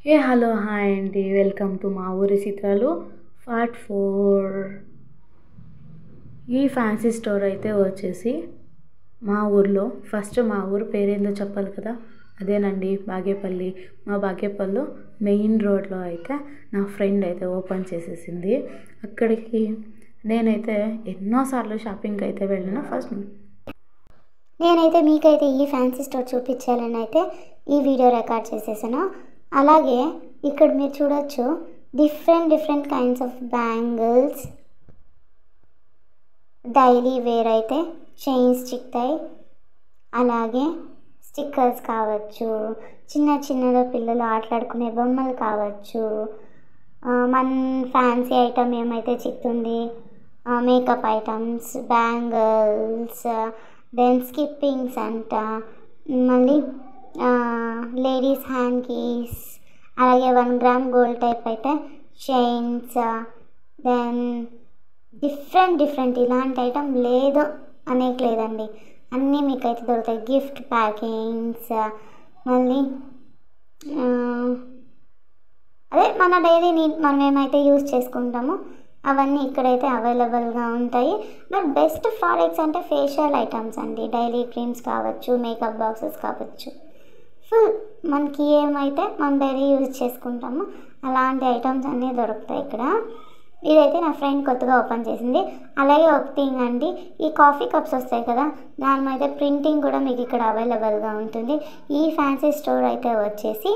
Hello hi అండి, welcome to మా ఊరి చిత్రాలు పార్ట్ 4. ఈ ఫ్యాన్సీ స్టోర్ అయితే వచ్చేసి మా ఊర్లో ఫస్ట్ మా ఊరు పేరేందో చెప్పాలి కదా, అదేనండి బాగేపల్లి. మా బాగేపల్లిలో మెయిన్ రోడ్లో అయితే నా ఫ్రెండ్ అయితే ఓపెన్ చేసేసింది. అక్కడికి నేనైతే ఎన్నోసార్లు షాపింగ్కి అయితే వెళ్ళాను. ఫస్ట్ నేనైతే మీకైతే ఈ ఫ్యాన్సీ స్టోర్ చూపించాలని అయితే ఈ వీడియో రికార్డ్ చేసేసాను. అలాగే ఇక్కడ మీరు చూడొచ్చు different kinds of bangles, daily wear అయితే చైన్స్ చిక్తాయి. అలాగే స్టిక్కర్స్ కావచ్చు, చిన్న పిల్లలు ఆటలాడుకునే బొమ్మలు కావచ్చు, మన ఫ్యాన్సీ ఐటమ్ ఏమైతే చిక్తుంది, makeup items, bangles, then skippings అంట, మళ్ళీ లేడీస్ హ్యాండ్ కీస్, అలాగే 1 గ్రామ్ గోల్డ్ టైప్ అయితే చైన్స్, దెన్ డిఫరెంట్ ఇలాంటి ఐటమ్ లేదు అనేకలేదండి, అన్నీ మీకు అయితే దొరుకుతాయి. గిఫ్ట్ ప్యాకింగ్స్, మళ్ళీ అదే మన డైలీ నీడ్ మనం ఏమైతే యూజ్ చేసుకుంటామో అవన్నీ ఇక్కడైతే అవైలబుల్గా ఉంటాయి. బట్ బెస్ట్ ప్రోడక్ట్స్ అంటే ఫేషియల్ ఐటమ్స్ అండి, డైలీ క్రీమ్స్ కావచ్చు, మేకప్ బాక్సెస్ కావచ్చు, ఫుల్ మనకి ఏమైతే మనం డైలీ యూజ్ చేసుకుంటామో అలాంటి ఐటమ్స్ అన్నీ దొరుకుతాయి ఇక్కడ. ఇదైతే నా ఫ్రెండ్ కొత్తగా ఓపెన్ చేసింది. అలాగే ఒక థింగ్ అండి, ఈ కాఫీ కప్స్ వస్తాయి కదా, దాని మీద ప్రింటింగ్ కూడా మీకు ఇక్కడ అవైలబుల్గా ఉంటుంది. ఈ ఫ్యాన్సీ స్టోర్ అయితే వచ్చేసి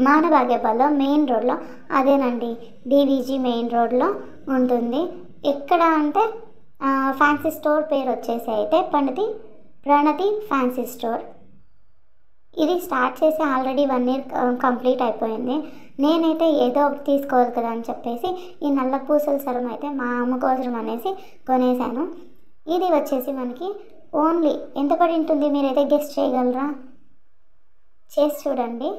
మన బాగేపల్లిలో మెయిన్ రోడ్లో, అదేనండి డివిజీ మెయిన్ రోడ్లో ఉంటుంది. ఎక్కడ అంటే ఫ్యాన్సీ స్టోర్ పేరు వచ్చేసి అయితే ప్రణతి ఫ్యాన్సీ స్టోర్. ఇది స్టార్ట్ చేసి ఆల్రెడీ 1 year కంప్లీట్ అయిపోయింది. నేనైతే ఏదో ఒకటి తీసుకోవాలి కదా అని చెప్పేసి ఈ నల్ల పూసల సరం అయితే మా అమ్మ కోసం అనేసి కొనేసాను. ఇది వచ్చేసి మనకి ఓన్లీ ఎంత పడి ఉంటుంది మీరైతే గెస్ట్ చేయగలరా? చేసి చూడండి,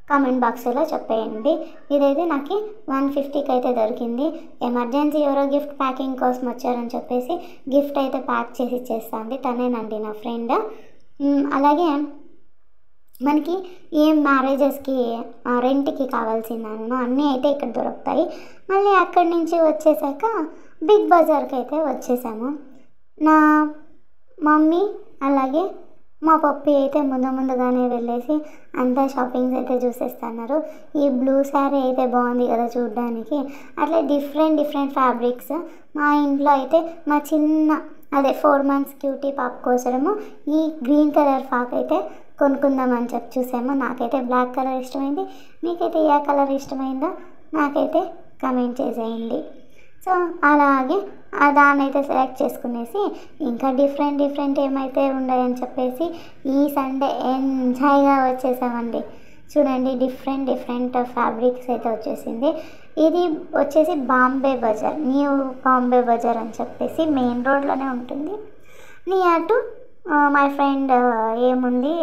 కామెంట్ బాక్స్లో చెప్పేయండి. ఇదైతే నాకు 150కి అయితే దొరికింది. ఎమర్జెన్సీ ఎవరో గిఫ్ట్ ప్యాకింగ్ కోసం వచ్చారని చెప్పేసి గిఫ్ట్ అయితే ప్యాక్ చేసి ఇచ్చేస్తాంది, తనేనండి నా ఫ్రెండ్. అలాగే మనకి ఏ మ్యారేజెస్కి రెంట్కి కావాల్సిన అన్నీ అయితే ఇక్కడ దొరుకుతాయి. మళ్ళీ అక్కడి నుంచి వచ్చేసాక బిగ్ బజార్కి అయితే వచ్చేసాము. నా మమ్మీ అలాగే మా పప్పి అయితే ముందుగానే వెళ్ళేసి అంతా షాపింగ్స్ అయితే చూసేస్తున్నారు. ఈ బ్లూ శారీ అయితే బాగుంది కదా చూడడానికి, అట్లా డిఫరెంట్ ఫ్యాబ్రిక్స్. మా ఇంట్లో అయితే మా చిన్న 4 months క్యూటీ పాప కోసము ఈ గ్రీన్ కలర్ ఫ్రాక్ అయితే కొనుక్కుందామని చూసాము. నాకైతే బ్లాక్ కలర్ ఇష్టమైంది, మీకైతే ఏ కలర్ ఇష్టమైందో నాకైతే కమెంట్ చేసేయండి. సో అలాగే దాన్ని అయితే సెలెక్ట్ చేసుకునేసి ఇంకా డిఫరెంట్ ఏమైతే ఉన్నాయని చెప్పేసి ఈ సండే ఎంజాయ్గా వచ్చేసామండి. చూడండి డిఫరెంట్ ఫ్యాబ్రిక్స్ అయితే వచ్చేసింది. ఇది వచ్చేసి బాంబే బజార్, న్యూ బాంబే బజార్ అని చెప్పేసి మెయిన్ రోడ్లోనే ఉంటుంది. నియర్ టు మై ఫ్రెండ్ ఏముంది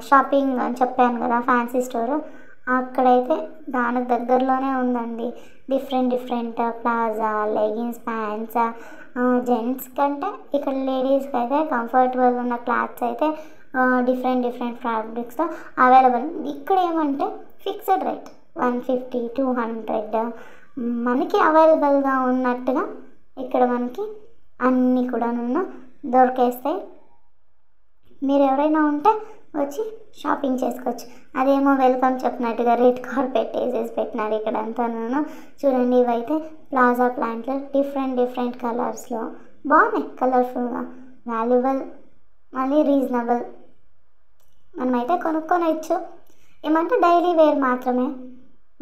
షాపింగ్ అని చెప్పాను కదా ఫ్యాన్సీ స్టోర్, అక్కడైతే దానికి దగ్గరలోనే ఉందండి. Different plaza, leggings, pants, gents కంటే ఇక్కడ లేడీస్కి అయితే కంఫర్టబుల్ ఉన్న క్లాత్స్ అయితే డిఫరెంట్ ఫ్యాబ్రిక్స్తో అవైలబుల్. ఇక్కడ ఏమంటే ఫిక్స్డ్ రేట్ 150, 200 మనకి అవైలబుల్గా ఉన్నట్టుగా ఇక్కడ మనకి అన్నీ కూడా దొరికేస్తాయి. మీరు ఎవరైనా ఉంటే వచ్చి షాపింగ్ చేసుకోవచ్చు. అదేమో వెల్కమ్ చెప్పినట్టుగా రెడ్ కార్పెట్ వేసేసి పెట్టినారు ఇక్కడ అంతా. చూడండి ఇవైతే ప్లాజా ప్లాంట్లు డిఫరెంట్ కలర్స్లో బాగున్నాయి, కలర్ఫుల్గా, వాల్యుబుల్, మళ్ళీ రీజనబుల్. మనమైతే కొనుక్కొనవచ్చు. ఏమంటే డైలీ వేర్ మాత్రమే.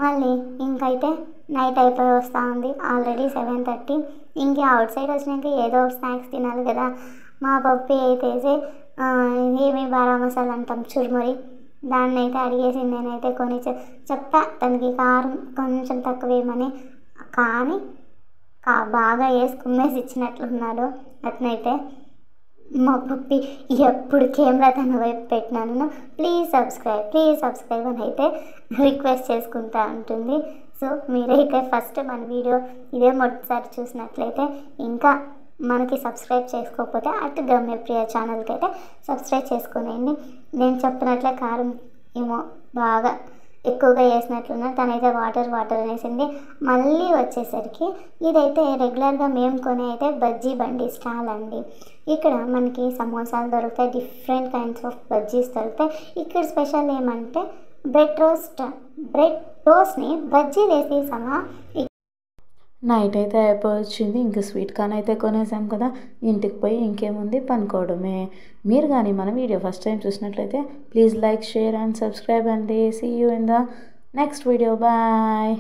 మళ్ళీ ఇంకైతే నైట్ అయిపోయి వస్తూ ఉంది, ఆల్రెడీ 7:30. ఇంక అవుట్ సైడ్ వచ్చినాక ఏదో స్నాక్స్ తినాలి కదా. మా పప్పి అయితే ఏమి బారా మసాలా అంటాం చురుమురి, దాన్ని అయితే అడిగేసింది. నేనైతే కొని చెప్పా తనకి కారం కొంచెం తక్కువ వేయమని, కానీ బాగా వేసుకునేసి ఇచ్చినట్లున్నాడు అతనైతే. మా పప్పి ఎప్పుడు కెమెరా తన వైపు పెట్టినాను ప్లీజ్ సబ్స్క్రైబ్ అని అయితే రిక్వెస్ట్ చేసుకుంటూ ఉంటుంది. సో మీరైతే ఫస్ట్ మన వీడియో ఇదే మొదటిసారి చూసినట్లయితే ఇంకా మనకి సబ్స్క్రైబ్ చేసుకోకపోతే అటు గమ్యప్రియ ఛానల్కి అయితే సబ్స్క్రైబ్ చేసుకోనండి. నేను చెప్పినట్లే కారం ఏమో బాగా ఎక్కువగా వేసినట్లున్నారు. తనైతే వాటర్ వేసింది. మళ్ళీ వచ్చేసరికి ఇదైతే రెగ్యులర్గా మేము కొనే అయితే బజ్జీ బండి స్టాల్ అండి. ఇక్కడ మనకి సమోసాలు దొరుకుతాయి, డిఫరెంట్ కైండ్స్ ఆఫ్ బజ్జీస్ దొరుకుతాయి. ఇక్కడ స్పెషల్ ఏమంటే బ్రెడ్ రోస్ట్ని బజ్జీ వేసి నైట్ అయితే అయిపోవచ్చింది. ఇంకా స్వీట్ కార్న్ అయితే కొనేసాం కదా, ఇంటికి పోయి ఇంకేముంది పనుకోవడమే. మీరు కానీ మన వీడియో ఫస్ట్ టైం చూసినట్లయితే please like, share and subscribe అండి. See you in the next video. Bye.